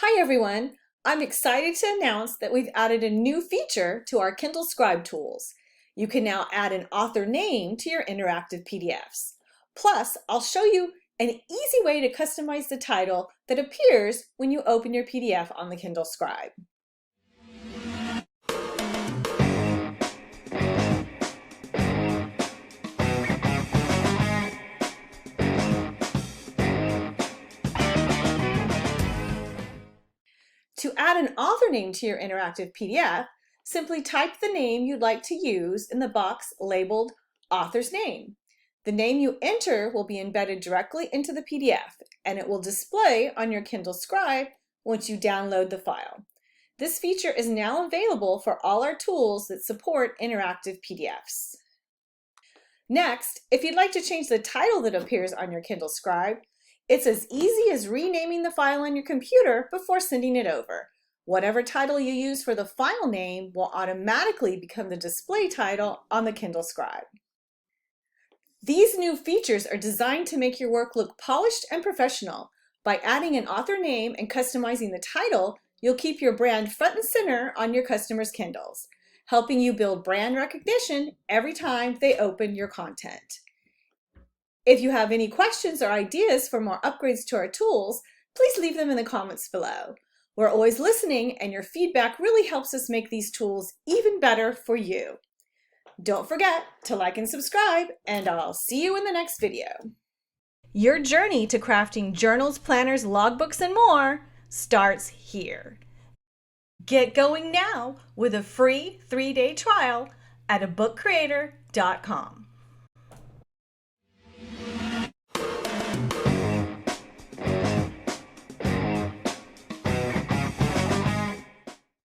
Hi everyone! I'm excited to announce that we've added a new feature to our Kindle Scribe tools. You can now add an author name to your interactive PDFs. Plus, I'll show you an easy way to customize the title that appears when you open your PDF on the Kindle Scribe. To add an author name to your interactive PDF, simply type the name you'd like to use in the box labeled Author's Name. The name you enter will be embedded directly into the PDF, and it will display on your Kindle Scribe once you download the file. This feature is now available for all our tools that support interactive PDFs. Next, if you'd like to change the title that appears on your Kindle Scribe, it's as easy as renaming the file on your computer before sending it over. Whatever title you use for the file name will automatically become the display title on the Kindle Scribe. These new features are designed to make your work look polished and professional. By adding an author name and customizing the title, you'll keep your brand front and center on your customers' Kindles, helping you build brand recognition every time they open your content. If you have any questions or ideas for more upgrades to our tools, please leave them in the comments below. We're always listening, and your feedback really helps us make these tools even better for you. Don't forget to like and subscribe, and I'll see you in the next video. Your journey to crafting journals, planners, logbooks, and more starts here. Get going now with a free 3-day trial at abookcreator.com.